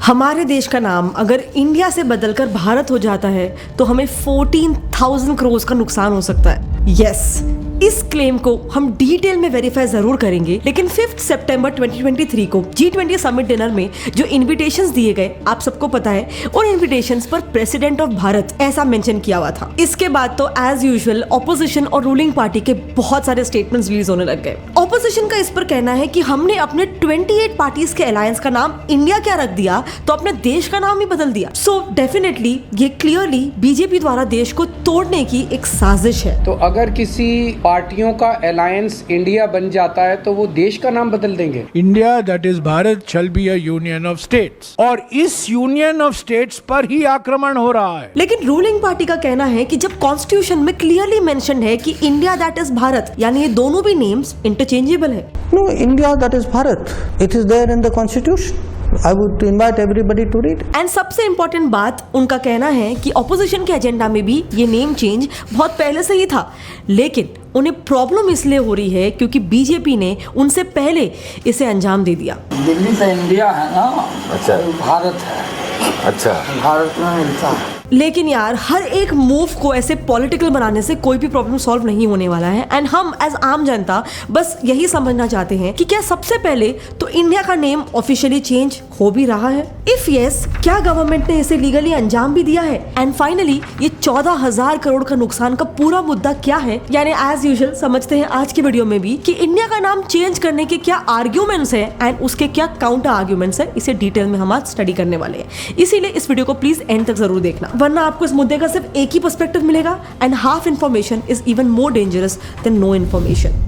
हमारे देश का नाम अगर इंडिया से बदलकर भारत हो जाता है तो हमें 14,000 करोड़ का नुकसान हो सकता है। यस, इस क्लेम को हम डिटेल में वेरीफाई जरूर करेंगे, लेकिन 5 सितंबर 2023 को G20 समिट डिनर में जो इन्विटेशंस दिए गए, आप सबको पता है, उन इन्विटेशंस पर प्रेसिडेंट ऑफ भारत ऐसा मेंशन किया हुआ था। इसके बाद तो एज यूजुअल ऑपोजिशन और रूलिंग पार्टी के बहुत सारे स्टेटमेंट्स रिलीज होने लग गए। ऑपोजिशन का इस पर कहना है कि हमने अपने 28 पार्टीज के अलायंस का नाम इंडिया क्या रख दिया, तो अपने देश का नाम ही बदल दिया। सो डेफिनेटली ये क्लियरली बीजेपी द्वारा देश को तोड़ने की एक साजिश है। तो अगर किसी पार्टियों का अलायंस इंडिया बन जाता है तो वो देश का नाम बदल देंगे। India that is Bharat shall be a union of states, और इस यूनियन ऑफ स्टेट्स पर ही आक्रमण हो रहा है। लेकिन रूलिंग पार्टी का कहना है कि जब कॉन्स्टिट्यूशन में क्लियरली मेंशन है कि इंडिया दैट इज भारत, यानी ये दोनों भी नेम्स इंटरचेंजेबल है। No, India that is Bharat. It is there in the constitution. I would invite everybody to read. And सबसे इम्पोर्टेंट बात उनका कहना है कि ऑपोजिशन के एजेंडा में भी ये नेम चेंज बहुत पहले से ही था, लेकिन उन्हें प्रॉब्लम इसलिए हो रही है क्योंकि बीजेपी ने उनसे पहले इसे अंजाम दे दिया। दिल्ली तो इंडिया है ना, अच्छा, भारत है, अच्छा, भारत में मिलता है। लेकिन यार हर एक मूव को ऐसे पॉलिटिकल बनाने से कोई भी प्रॉब्लम सॉल्व नहीं होने वाला है। एंड हम एज आम जनता बस यही समझना चाहते हैं कि क्या सबसे पहले तो इंडिया का नेम ऑफिशियली चेंज हो भी रहा है? इफ यस, क्या गवर्नमेंट ने इसे लीगली अंजाम भी दिया है? एंड फाइनली ये 14,000 करोड़ का नुकसान का पूरा मुद्दा क्या है? यानी एज यूजुअल समझते हैं आज की वीडियो में भी कि इंडिया का नाम चेंज करने के क्या आर्ग्यूमेंट्स है एंड उसके क्या काउंटर आर्ग्यूमेंट्स है। इसे डिटेल में हम आज स्टडी करने वाले हैं, इसीलिए इस वीडियो को प्लीज एंड तक जरूर देखना, वरना आपको इस मुद्दे का सिर्फ एक ही पर्सपेक्टिव मिलेगा and half information is even more dangerous than no information.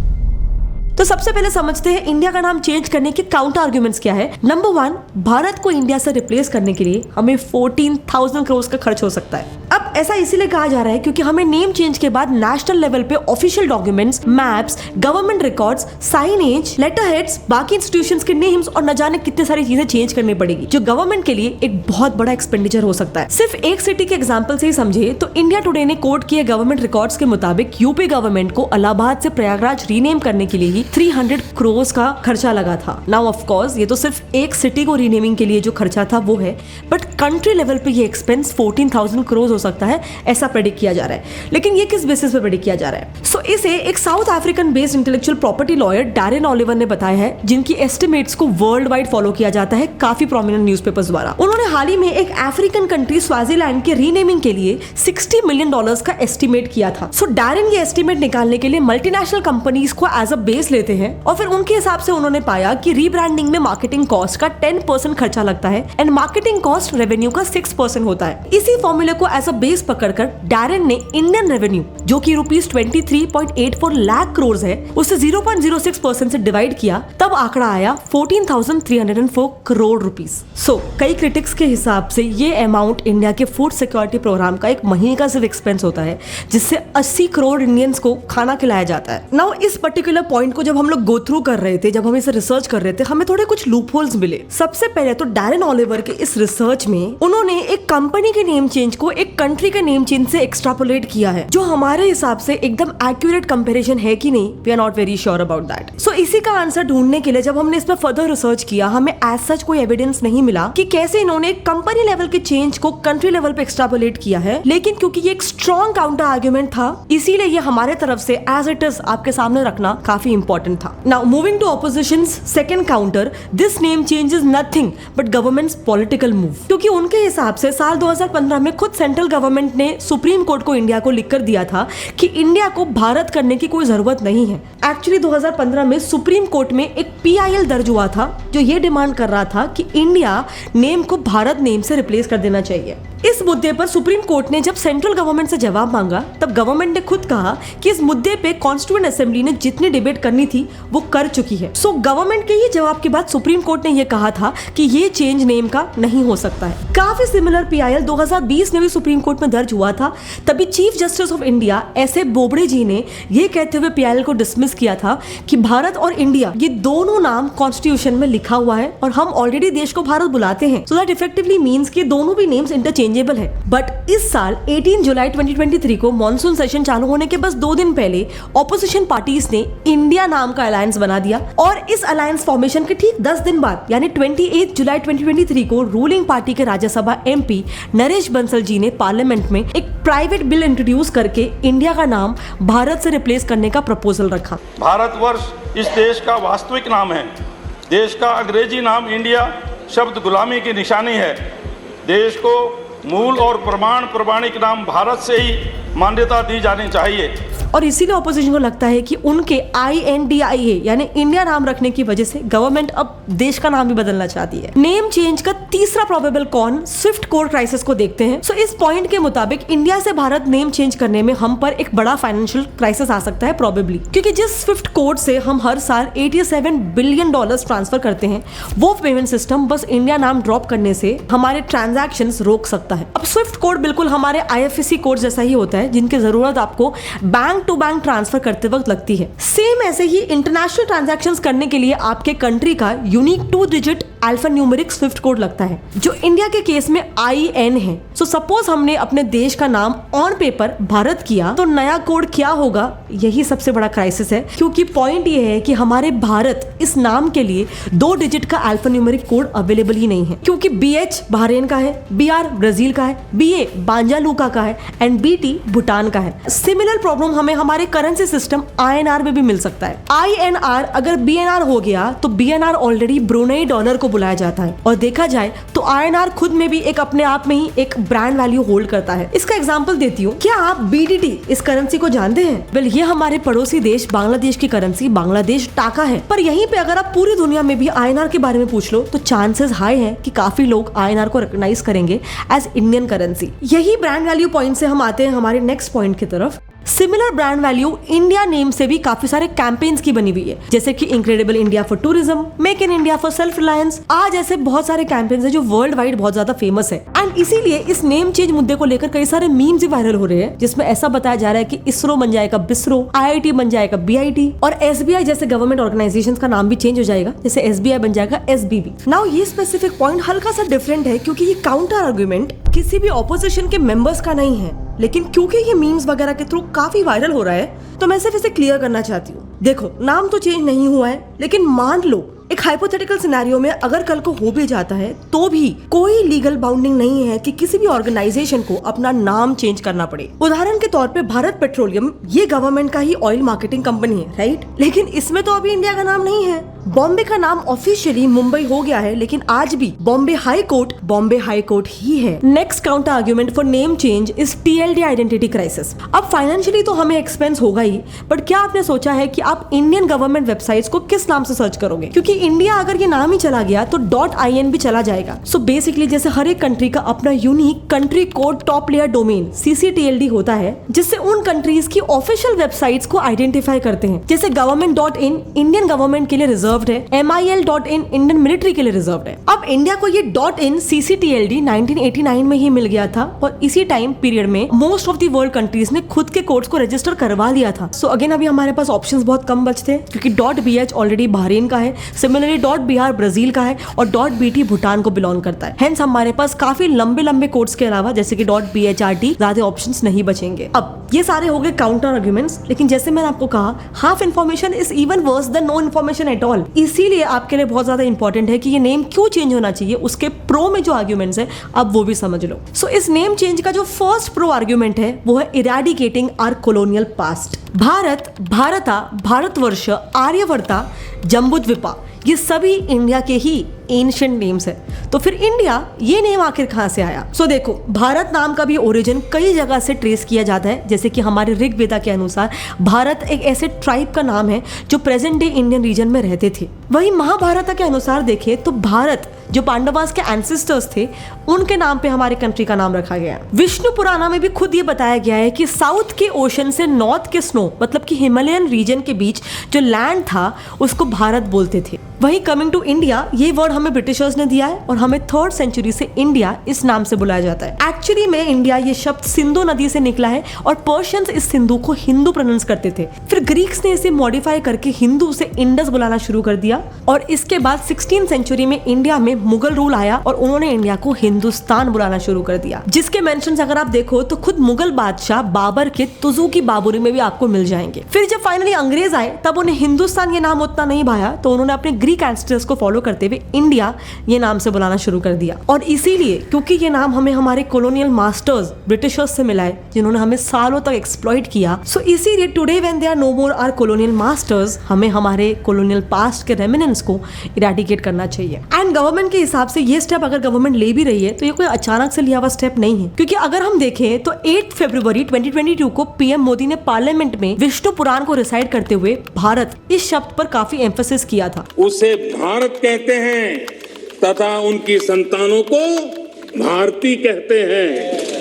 तो सबसे पहले समझते हैं इंडिया का नाम चेंज करने के काउंटर आर्ग्यूमेंट्स क्या है। नंबर 1, भारत को इंडिया से रिप्लेस करने के लिए हमें 14,000 करोड़ का खर्च हो सकता है। अब ऐसा इसीलिए कहा जा रहा है क्योंकि हमें नेम चेंज के बाद नेशनल लेवल पे official documents, maps, government records, signage, letter heads, बाकी इंस्टीट्यूशंस के नेम्स और न जाने कितने सारी चीजें चेंज करनी पड़ेगी, जो गवर्नमेंट के लिए एक बहुत बड़ा एक्सपेंडिचर हो सकता है। सिर्फ एक सिटी के एग्जांपल से ही समझे तो इंडिया टुडे ने कोट किए गवर्नमेंट रिकॉर्ड्स के मुताबिक यूपी गवर्नमेंट को इलाहाबाद से प्रयागराज रीनेम करने के लिए ही 300 करोड़ का खर्चा लगा था। नाउ ऑफ कोर्स ये तो सिर्फ एक सिटी को रीनेमिंग के लिए जो खर्चा था वो है, बट कंट्री लेवल पे ये एक्सपेंस 14,000 करोड़ हो सकता है, ऐसा प्रेडिक्ट किया जा रहा है। लेकिन ये किस बेसिस पे प्रेडिक्ट किया जा रहा है? सो इसे एक South African based intellectual property lawyer Darren Oliver ने बताया है, जिनकी एस्टिमेट्स को वर्ल्ड वाइड फॉलो किया जाता है काफी प्रोमिनेंट न्यूज़पेपर्स द्वारा। उन्होंने हाल ही में एक अफ्रीकन कंट्री स्वाजीलैंड के रीनेमिंग के लिए $60 मिलियन का एस्टिमेट किया था। सो डैरेन ये एस्टिमेट निकालने के लिए मल्टीनेशनल कंपनीज को एज अ बेस लेते हैं और फिर उनके हिसाब से उन्होंने पाया कि रीब्रांडिंग में मार्केटिंग कॉस्ट का 10% खर्चा लगता है एंड मार्केटिंग कॉस्ट रेवेन्यू का 6% होता है। इसी फॉर्मूले को एज अ बेस पकड़कर डैरेन ने इंडियन रेवेन्यू, जो कि ₹23.84 लाख करोड़ है, उसे 0.06% से डिवाइड किया, तब आंकड़ा आया 14,304 करोड़ रुपीस। सो कई क्रिटिक्स के हिसाब से ये अमाउंट इंडिया के फूड सिक्योरिटी प्रोग्राम का एक महीने का सिर्फ एक्सपेंस होता है, जिससे 80 करोड़ इंडियंस को खाना खिलाया जाता है। नाउ इस पर्टिकुलर पॉइंट को जब हम लोग गो थ्रू कर रहे थे, जब हम इसे रिसर्च कर रहे थे, हमें थोड़े कुछ लूप होल्स मिले। सबसे पहले तो डैरेन ओलिवर के इस रिसर्च में उन्होंने एक कंपनी के नेम चेंज को एक कंट्री के नेम चेंज से एक्सट्रापोलेट किया है, जो हमारे हिसाब से एकदम एक्यूरेट कंपैरिजन है कि नहीं, we are not very sure about that. So इसी का आंसर ढूंढने के लिए जब हमने इस पर फर्दर रिसर्च किया, हमें एज सच कोई एविडेंस नहीं मिला कि कैसे इन्होंने कंपनी लेवल के चेंज को कंट्री लेवल पे एक्सट्रापोलेट किया है। लेकिन क्योंकि ये एक स्ट्रॉन्ग काउंटर आर्ग्यूमेंट था, इसीलिए ये हमारे तरफ से एज इट इज आपके सामने रखना काफी इंपॉर्टेंट था। Now moving to opposition's second counter, this name change is nothing but government's political move, क्योंकि उनके हिसाब से साल 2015 में खुद सेंट्रल गवर्नमेंट ने सुप्रीम कोर्ट को इंडिया को लिखकर दिया था कि इंडिया को भारत करने की कोई जरूरत नहीं है। एक्चुअली 2015 में सुप्रीम कोर्ट में एक PIL दर्ज हुआ था जो ये डिमांड कर रहा था कि इंडिया नेम को भारत नेम से रिप्लेस कर देना चाहिए। इस मुद्दे पर सुप्रीम कोर्ट ने जब सेंट्रल गवर्नमेंट से जवाब मांगा, तब गवर्नमेंट ने खुद कहा कि इस मुद्दे पे कॉन्स्टिट्यूएंट असेंबली ने जितनी डिबेट करनी थी वो कर चुकी है। सो गवर्नमेंट के ही जवाब के बाद सुप्रीम कोर्ट ने ये कहा था कि ये चेंज नेम का नहीं हो सकता है। काफी सिमिलर PIL 2020 में भी सुप्रीम कोर्ट में दर्ज हुआ था। तभी chief justice of India S.A. Bobde ji ने ये कहते हुए PIL को डिसमिस किया था कि भारत और इंडिया ये दोनों नाम कॉन्स्टिट्यूशन में लिखा हुआ है और हम ऑलरेडी देश को भारत बुलाते हैं, सो दैट इफेक्टिवली मींस कि दोनों भी नेम्स इंटरचेंज चेंजेबल है। बट इस साल 18 जुलाई 2023 को मॉनसून सेशन चालू होने के बस 2 दिन पहले ऑपोजिशन पार्टीज ने इंडिया नाम का अलायंस बना दिया और इस अलायंस फॉर्मेशन के ठीक 10 दिन बाद यानी 28 जुलाई 2023 को रूलिंग पार्टी के राज्यसभा एमपी नरेश बंसल जी ने पार्लियामेंट में एक प्राइवेट बिल इंट्रोड्यूस करके इंडिया का नाम भारत से रिप्लेस करने का प्रपोजल रखा। भारतवर्ष इस देश का वास्तविक नाम है। देश का अंग्रेजी नाम इंडिया शब्द गुलामी की निशानी है। देश को मूल और प्रमाणिक नाम भारत से ही मान्यता दी जानी चाहिए। और इसीलिए ऑपोजिशन को लगता है कि उनके INDIA यानी इंडिया नाम रखने की वजह से गवर्नमेंट अब देश का नाम भी बदलना चाहती है। नेम चेंज का तीसरा probable con swift code crisis को देखते हैं। सो इस पॉइंट के मुताबिक इंडिया से भारत नेम चेंज करने में हम पर एक बड़ा फाइनेंशियल क्राइसिस आ सकता है प्रोबेबली, क्योंकि जिस स्विफ्ट कोड से हम हर साल $87 बिलियन ट्रांसफर करते हैं वो पेमेंट सिस्टम बस इंडिया नाम ड्रॉप करने से हमारे ट्रांजैक्शंस रोक सकता है। अब स्विफ्ट कोड बिल्कुल हमारे IFSC कोड जैसा ही होता है जिनकी जरूरत आपको बैंक टू बैंक ट्रांसफर करते वक्त लगती है। सेम ऐसे ही इंटरनेशनल ट्रांजैक्शंस करने के लिए आपके कंट्री का unique 2 digit alpha numeric Swift code लगता है जो इंडिया के केस में IN है। सो सपोज हमने अपने देश का नाम ऑन पेपर भारत किया तो नया कोड क्या होगा, यही सबसे बड़ा क्राइसिस है, क्योंकि पॉइंट ये है कि हमारे भारत इस नाम के लिए 2 डिजिट का अल्फा न्यूमेरिक कोड अवेलेबल ही नहीं है, क्योंकि BH बहरीन का है, BR ब्राजील का है, BA बांजालुका का है एंड BT भूटान का है। सिमिलर प्रॉब्लम हमें हमारे करेंसी सिस्टम INR में भी मिल सकता है। INR अगर BNR हो गया तो BNR ऑलरेडी ब्रुनेई डॉलर को बुलाया जाता है और देखा जाए तो INR खुद में भी एक अपने आप में ही एक ब्रांड वैल्यू होल्ड करता है। इसका एग्जांपल देती हूँ, क्या आप BDT इस करेंसी को जानते हैं? वेल ये हमारे पड़ोसी देश बांग्लादेश की करेंसी बांग्लादेश टाका है, पर यहीं पे अगर आप पूरी दुनिया में भी INR के बारे में पूछ लो तो चांसेस हाई है कि काफी लोग INR को रिकॉग्नाइज करेंगे एज इंडियन करेंसी। यही ब्रांड वैल्यू पॉइंट से हम आते हैं हमारे नेक्स्ट पॉइंट की तरफ। Similar brand value India name से भी काफी सारे कैंपेन्स की बनी हुई है, जैसे कि incredible India for tourism, make in India for self reliance. आज ऐसे बहुत सारे कैंपेन्स हैं जो वर्ल्ड वाइड बहुत ज्यादा फेमस है एंड इसीलिए इस नेम चेंज मुद्दे को लेकर कई सारे मीम्स भी वायरल हो रहे हैं, जिसमें ऐसा बताया जा रहा है कि इसरो बन जाएगा बिस्रो, IIT बन जाएगा BIT और SBI जैसे गवर्नमेंट ऑर्गेनाइजेशंस का नाम भी चेंज हो जाएगा, जैसे SBI बन जाएगा SBB। नाउ ये स्पेसिफिक पॉइंट हल्का सा डिफरेंट है क्योंकि ये काउंटर आर्गुमेंट किसी भी ऑपोजिशन के मेंबर्स का नहीं है, लेकिन क्योंकि ये मीम्स वगैरह के थ्रू काफी वायरल हो रहा है तो मैं सिर्फ इसे क्लियर करना चाहती हूँ। देखो, नाम तो चेंज नहीं हुआ है, लेकिन मान लो एक हाइपोथेटिकल सिनेरियो में अगर कल को हो भी जाता है तो भी कोई लीगल बाउंडिंग नहीं है कि किसी भी ऑर्गेनाइजेशन को अपना नाम चेंज करना पड़े। उदाहरण के तौर पे भारत पेट्रोलियम ये गवर्नमेंट का ही ऑयल मार्केटिंग कंपनी है, राइट? लेकिन इसमें तो अभी इंडिया का नाम नहीं है। बॉम्बे का नाम ऑफिशियली मुंबई हो गया है, लेकिन आज भी बॉम्बे हाई कोर्ट ही है। Next counter argument for name change is TLD identity crisis. अब फाइनेंशियली तो हमें एक्सपेंस होगा ही, बट क्या आपने सोचा है कि आप इंडियन गवर्नमेंट वेबसाइट्स को किस नाम से सर्च करोगे? क्योंकि इंडिया अगर ये नाम ही चला गया तो .in भी चला जाएगा। सो बेसिकली जैसे हर एक कंट्री का अपना unique country code top layer domain CCTLD होता है, जिससे उन कंट्रीज की ऑफिशियल वेबसाइट्स को आइडेंटिफाई करते हैं। जैसे government.in इंडियन गवर्नमेंट के लिए रिजर्व है, MIL.in इंडियन मिलिट्री के लिए रिजर्व है। अब इंडिया को ये .in CCTLD 1989 में ही मिल गया था और इसी टाइम पीरियड में most of the world countries ने खुद के कोड्स को रजिस्टर करवा लिया था। सो अगेन अभी हमारे पास ऑप्शंस बहुत कम बचते हैं, क्योंकि .BH ऑलरेडी बहरीन का है, सिमिलरली .BR ब्राजील का है और .BT भूटान को बिलोंग करता है। हेंस हमारे पास काफी लंबे कोड्स के अलावा जैसे कि .BHRT ज्यादा ऑप्शंस नहीं बचेंगे। अब ये सारे हो गए काउंटर आर्ग्यूमेंट्स, लेकिन जैसे मैंने आपको कहा half information is even worse than no information at all. इसीलिए आपके लिए बहुत ज्यादा इंपॉर्टेंट है कि ये नेम क्यों चेंज होना चाहिए, उसके प्रो में जो आर्ग्यूमेंट्स है अब वो भी समझ लो। सो इस नेम चेंज का जो फर्स्ट प्रो आर्ग्यूमेंट है वो है eradicating our colonial past. Bharat, Bharata, Bharatvarsh, आर्यवर्ता, जम्बूद्वीपा ये सभी इंडिया के ही एंशिएंट नेम्स है। तो फिर इंडिया ये नेम आखिर कहां से आया? सो देखो, भारत नाम का भी ओरिजिन कई जगह से ट्रेस किया जाता है, जैसे कि हमारे ऋग्वेदा के अनुसार भारत एक ऐसे ट्राइब का नाम है जो प्रेजेंट डे इंडियन रीजन में रहते थे। वहीं महाभारत के अनुसार देखें तो भारत जो पांडवास के एंसेस्टर्स थे उनके नाम पे हमारे कंट्री का नाम रखा गया। विष्णु पुराणा में भी खुद ये बताया गया है कि साउथ के ओशन से नॉर्थ के स्नो मतलब कि हिमालयन रीजन के बीच जो लैंड था उसको भारत बोलते थे। वहीं कमिंग टू इंडिया, ये वर्ड हमें ब्रिटिशर्स ने दिया है और हमें 3rd सेंचुरी से इंडिया इस नाम से बुलाया जाता है। एक्चुअली में इंडिया ये शब्द सिंधु नदी से निकला है और पर्शियंस इस सिंधु को हिंदू प्रोनाउंस करते थे। फिर ग्रीक्स ने इसे मॉडिफाई करके हिंदू से इंडस बुलाना शुरू कर दिया और इसके बाद 16th सेंचुरी में इंडिया में मुगल रूल आया और उन्होंने इंडिया को हिंदुस्तान बुलाना शुरू कर दिया, जिसके मेंशंस अगर आप देखो तो खुद मुगल बादशाह बाबर के तुजू की बाबरी में भी आपको मिल जाएंगे। फिर जब फाइनली अंग्रेज आए तब उन्हें हिंदुस्तान ये नाम उतना नहीं भाया, तो उन्होंने अपने ग्रीक एंसेस्टर्स को फॉलो करते हुए इंडिया ये नाम से बुलाना शुरू कर दिया। और इसीलिए क्योंकि ये नाम हमें हमारे कॉलोनियल मास्टर्स ब्रिटिशर्स से मिला है, जिन्होंने हमें सालों तक एक्सप्लॉइट किया, सो इसीलिए today when they are no more our colonial masters, हमें हमारे कॉलोनियल पास्ट के रेमिनेंस को इरेडिकेट करना चाहिए। एंड गवर्नमेंट के हिसाब से ये स्टेप अगर गवर्नमेंट ले भी रही है तो ये कोई अचानक से लिया हुआ स्टेप नहीं है, क्योंकि अगर हम देखें तो 8 फरवरी 2022 को पीएम मोदी ने पार्लियामेंट में विष्णु पुराण को रिसाइट करते हुए भारत इस शब्द पर काफी एम्फेसिस किया था। उसे भारत कहते हैं तथा उनकी संतानों को भारती कहते हैं।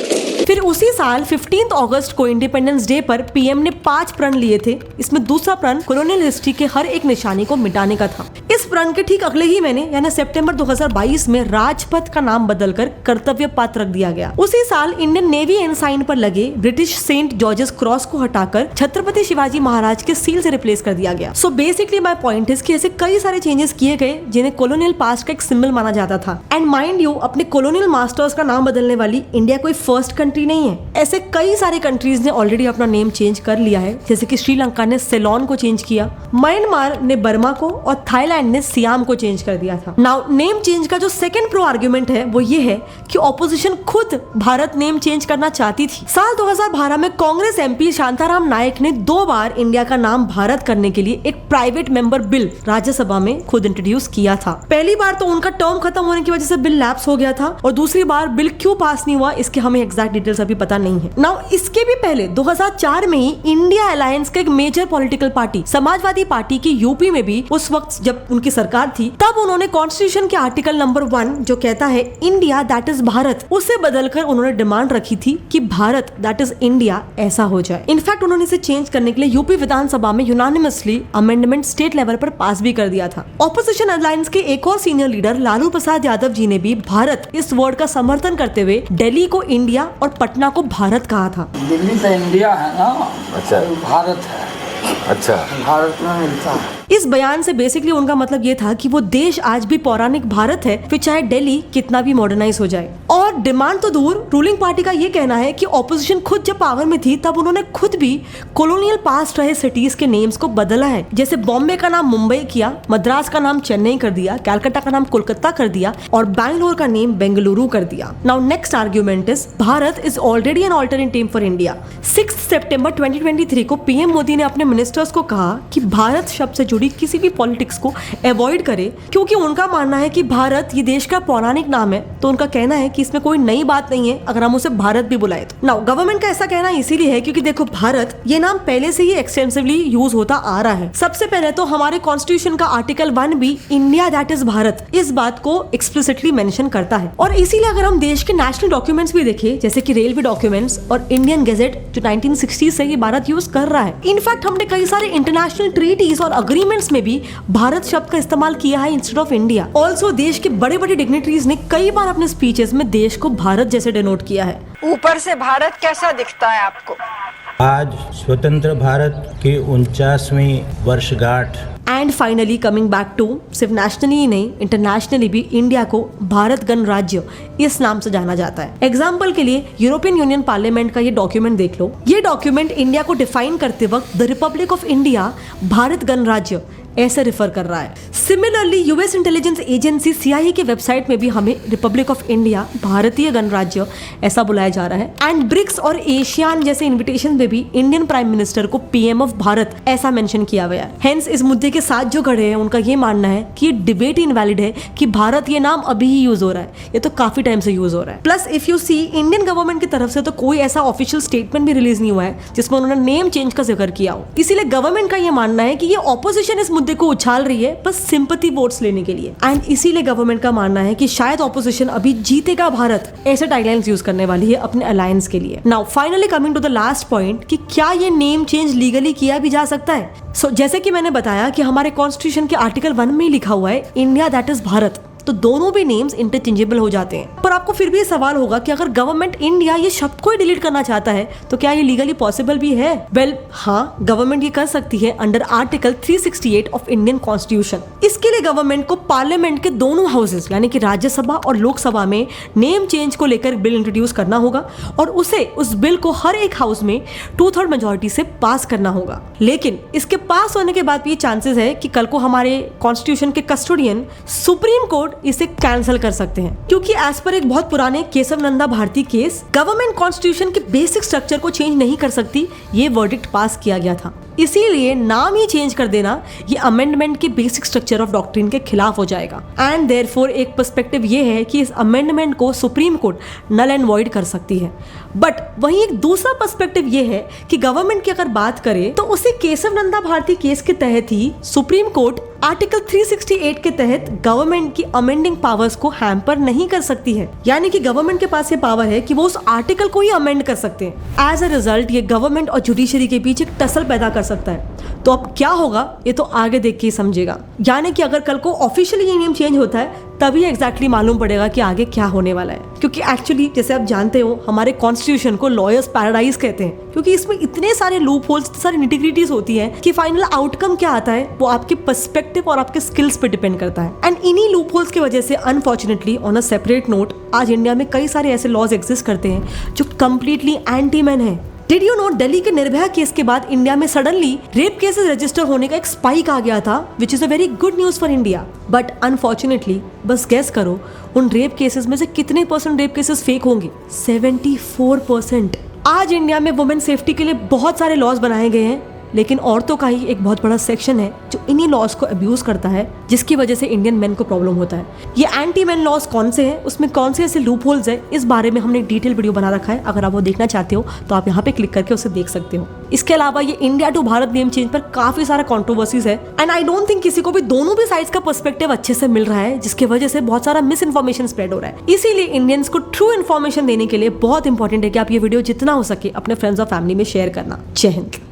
फिर उसी साल 15 अगस्त को इंडिपेंडेंस डे पर पीएम ने 5 प्रण लिए थे। इसमें दूसरा प्रण कॉलोनियल हिस्ट्री के हर एक निशानी को मिटाने का था। इस प्रण के ठीक अगले ही महीने यानी सितंबर 2022 में राजपथ का नाम बदलकर कर्तव्य पथ रख दिया गया। उसी साल इंडियन नेवी एनसाइन पर लगे ब्रिटिश सेंट जॉर्जेस क्रॉस को हटाकर छत्रपति शिवाजी महाराज के सील से रिप्लेस कर दिया गया। So basically my point is कि ऐसे कई सारे चेंजेस किए गए जिन्हें कॉलोनियल पास्ट का एक सिंबल माना जाता था। एंड माइंड यू, अपने कॉलोनियल मास्टर्स का नाम बदलने वाली इंडिया कोई फर्स्ट कंट्री नहीं है। ऐसे कई सारे कंट्रीज ने ऑलरेडी अपना नेम चेंज कर लिया है, जैसे कि श्रीलंका ने सेलोन को चेंज किया, म्यांमार ने बर्मा को और थाईलैंड ने सियाम को चेंज कर दिया था। नाउ नेम चेंज का जो सेकंड प्रो आर्गुमेंट है वो ये है कि ऑपोजिशन खुद भारत नेम चेंज करना चाहती थी। साल 2012 में कांग्रेस एमपी शांताराम नायक ने 2 बार इंडिया का नाम भारत करने के लिए एक प्राइवेट मेंबर बिल राज्यसभा में खुद इंट्रोड्यूस किया था। पहली बार तो उनका टर्म खत्म होने की वजह से बिल लैप्स हो गया था, और दूसरी बार बिल क्यों पास नहीं हुआ इसके हमें एग्जैक्ट डिटेल्स अभी पता नहीं है। नाउ इसके भी पहले 2004 में ही इंडिया अलायंस का एक major political party Samajwadi party की यूपी में भी उस वक्त जब उनकी सरकार थी, तब उन्होंने कॉन्स्टिट्यूशन के आर्टिकल नंबर 1 जो कहता है इंडिया दैट इज भारत, उसे बदलकर उन्होंने डिमांड रखी थी कि भारत दैट इज इंडिया ऐसा हो जाए। इनफैक्ट उन्होंने इसे चेंज करने के लिए यूपी विधानसभा में यूनानिमसली अमेंडमेंट स्टेट लेवल पर पास भी कर दिया था। ऑपोजिशन अलायंस के एक और सीनियर लीडर लालू प्रसाद यादव जी ने भी भारत इस वर्ड का समर्थन करते हुए दिल्ली को इंडिया और पटना को भारत कहा था। दिल्ली तो इंडिया है ना, अच्छा, भारत है, अच्छा, भारत में मिलता है। इस बयान से बेसिकली उनका मतलब ये था कि वो देश आज भी पौराणिक भारत है, फिर चाहे दिल्ली कितना भी मॉडर्नाइज हो जाए। और डिमांड तो दूर, रूलिंग पार्टी का ये कहना है कि ऑपोजिशन खुद जब पावर में थी तब उन्होंने खुद भी कॉलोनियल पास्ट रहे सिटीज के नेम्स को बदला है। जैसे बॉम्बे का नाम मुंबई किया, मद्रास का नाम चेन्नई कर दिया, कलकत्ता का नाम कोलकाता कर दिया और बैंगलोर का नेम बेंगलुरु कर दिया। Now next argument is Bharat is already an alternate name for India. 6 सितंबर 2023 को पीएम मोदी ने अपने मिनिस्टर्स को कहा कि भारत शब्द से जुड़ी किसी भी पॉलिटिक्स को अवॉइड करे, क्योंकि उनका मानना है कि भारत ये देश का पौराणिक नाम है, तो उनका कहना है कि इसमें कोई नई बात नहीं है अगर हम उसे भारत भी बुलाए तो। नाउ गवर्नमेंट का ऐसा कहना इसीलिए है क्योंकि देखो भारत ये नाम पहले से ही एक्सटेंसिवली यूज होता आ रहा है। सबसे पहले तो हमारे कॉन्स्टिट्यूशन का आर्टिकल 1 भी इंडिया दैट इज भारत इस बात को एक्सप्लिसिटली मेंशन करता है। और इसीलिए अगर हम देश के नेशनल डॉक्यूमेंट्स भी देखें, जैसे कि रेलवे डॉक्यूमेंट्स और इंडियन गैजेट जो 1960 से ही भारत यूज कर रहा है। इनफैक्ट हमने कई सारे इंटरनेशनल ट्रीटीज और अग्रीमेंट्स में भी भारत शब्द का इस्तेमाल किया है इंस्टेड ऑफ इंडिया। ऑल्सो देश के बड़े बड़े डिग्निटरीज ने कई बार अपने स्पीचेस में देश को भारत जैसे डिनोट किया है। ऊपर से भारत कैसा दिखता है आपको? आज स्वतंत्र भारत की 49वीं वर्षगांठ। And finally coming back to, सिर्फ नेशनली ही नहीं इंटरनेशनली भी इंडिया को भारत गणराज्य इस नाम से जाना जाता है। एग्जाम्पल के लिए यूरोपियन यूनियन पार्लियामेंट का ये डॉक्यूमेंट देख लो। ये डॉक्यूमेंट इंडिया को डिफाइन करते वक्त the Republic of India Bharat गणराज्य ऐसे रेफर कर रहा है। Similarly US intelligence agency CIA के वेबसाइट में भी हमें रिपब्लिक ऑफ इंडिया भारतीय गणराज्य ऐसा बुलाया जा रहा है। एंड ब्रिक्स और एशियान जैसे इन्विटेशन में भी इंडियन प्राइम मिनिस्टर को PM ऑफ भारत ऐसा मेंशन किया गया है। हेंस इस मुद्दे के साथ जो खड़े हैं उनका ये मानना है कि ये डिबेट इनवैलिड है कि भारत ये नाम अभी ही यूज हो रहा है, ये तो काफी टाइम से यूज हो रहा है। Plus if you see Indian government की तरफ से तो कोई ऐसा ऑफिशियल स्टेटमेंट भी रिलीज नहीं हुआ है जिसमें उन्होंने नेम चेंज का जिक्र किया हो। इसीलिए गवर्नमेंट का ये मानना है कि ये ऑपोजिशन इस मुद्दे को उछाल रही है बस सिंपैथी वोट्स लेने के लिए। एंड इसीलिए गवर्नमेंट का मानना है कि शायद ऑपोजिशन अभी जीतेगा भारत ऐसे टाइटलाइंस यूज करने वाली है अपने अलायंस के लिए। Now finally coming to the last point कि क्या ये नेम चेंज लीगली किया भी जा सकता है। सो जैसे कि मैंने बताया कि हमारे कॉन्स्टिट्यूशन के आर्टिकल 1 में लिखा हुआ है इंडिया दैट इज भारत। तो दोनों भी नेम्स इंटरचेंजेबल हो जाते हैं। पर आपको फिर भी सवाल होगा कि अगर गवर्नमेंट इंडिया ये शब्द को ही डिलीट करना चाहता है तो क्या ये लीगली पॉसिबल भी है? वेल, हाँ, गवर्नमेंट ये कर सकती है under article 368 of Indian constitution. इसके लिए गवर्नमेंट को पार्लियामेंट के दोनों हाउसेस यानी कि राज्यसभा और लोकसभा में नेम चेंज को लेकर बिल इंट्रोड्यूस करना होगा और उस बिल को हर एक हाउस में 2/3 मेजोरिटी से पास करना होगा। लेकिन इसके पास होने के बाद भी ये चांसेस है कि कल को हमारे कॉन्स्टिट्यूशन के कस्टोडियन सुप्रीम कोर्ट इसे कैंसिल कर सकते हैं, क्योंकि एज पर एक बहुत पुराने Kesavananda Bharati case government constitution के बेसिक स्ट्रक्चर को चेंज नहीं कर सकती, ये वर्डिक्ट पास किया गया था। इसीलिए नाम ही चेंज कर देना ये अमेंडमेंट के बेसिक स्ट्रक्चर ऑफ डॉक्ट्रिन के खिलाफ हो जाएगा। एंड देयरफॉर एक पर्सपेक्टिव ये है कि इस अमेंडमेंट को supreme court null and void कर सकती है। बट वहीं एक दूसरा पर्सपेक्टिव ये है कि गवर्नमेंट की अगर बात करें तो उसी केशव नंदा भारती केस के तहत ही सुप्रीम कोर्ट आर्टिकल 368 के तहत गवर्नमेंट की अमेंडिंग पावर्स को हैम्पर नहीं कर सकती है, यानी कि गवर्नमेंट के पास ये पावर है कि वो उस आर्टिकल को ही अमेंड कर सकते हैं। एज अ रिजल्ट ये गवर्नमेंट और जुडिशरी के बीच एक टसल पैदा कर सकता है। तो अब क्या होगा ये तो आगे देख के ही समझेगा, यानी कि अगर कल को ऑफिशियली ये नेम चेंज होता है तभी एग्जैक्टली मालूम पड़ेगा कि आगे क्या होने वाला है। क्योंकि एक्चुअली जैसे आप जानते हो हमारे कॉन्स्टिट्यूशन को लॉयर्स पैराडाइज कहते हैं, क्योंकि इसमें इतने सारे लूप होल्स, इतनी सारी निटिग्रिटीज होती हैं कि फाइनल आउटकम क्या आता है वो आपके पर्सपेक्टिव और आपके स्किल्स पे डिपेंड करता है। एंड इन्हीं लूप होल्स की वजह से unfortunately on a separate note आज इंडिया में कई सारे ऐसे लॉज एग्जिस्ट करते हैं जो कंप्लीटली एंटी मैन है। डिड यू नो दिल्ली के निर्भया केस के बाद इंडिया में सडनली रेप केसेस रजिस्टर होने का एक स्पाइक आ गया था, which is a very good news for India. But unfortunately बस गेस करो उन रेप केसेस में से कितने % रेप केसेस फेक होंगे? 74%। आज इंडिया में वुमेन सेफ्टी के लिए बहुत सारे लॉज बनाए गए हैं, लेकिन औरतों का ही एक बहुत बड़ा सेक्शन है जो इन्हीं लॉज को अब्यूज करता है, जिसकी वजह से इंडियन मेन को प्रॉब्लम होता है। ये एंटी मेन लॉज कौन से हैं, उसमें कौन से ऐसे लूप होल्स हैं, इस बारे में हमने एक डिटेल वीडियो बना रखा है। अगर आप वो देखना चाहते हो तो आप यहाँ पे क्लिक करके उसे देख सकते हो। इसके अलावा ये India to Bharat name change पर काफी सारा कॉन्ट्रोवर्सीज है एंड आई डोंट थिंक किसी को भी दोनों भी साइड्स का पर्सपेक्टिव अच्छे से मिल रहा है, जिसकी वजह से बहुत सारा मिस इन्फॉर्मेशन स्प्रेड हो रहा है। इसीलिए इंडियंस को ट्रू इन्फॉर्मेशन देने के लिए बहुत इंपॉर्टेंट है कि आप ये वीडियो जितना हो सके अपने फ्रेंड्स और फैमिली में शेयर करना। जय हिंद।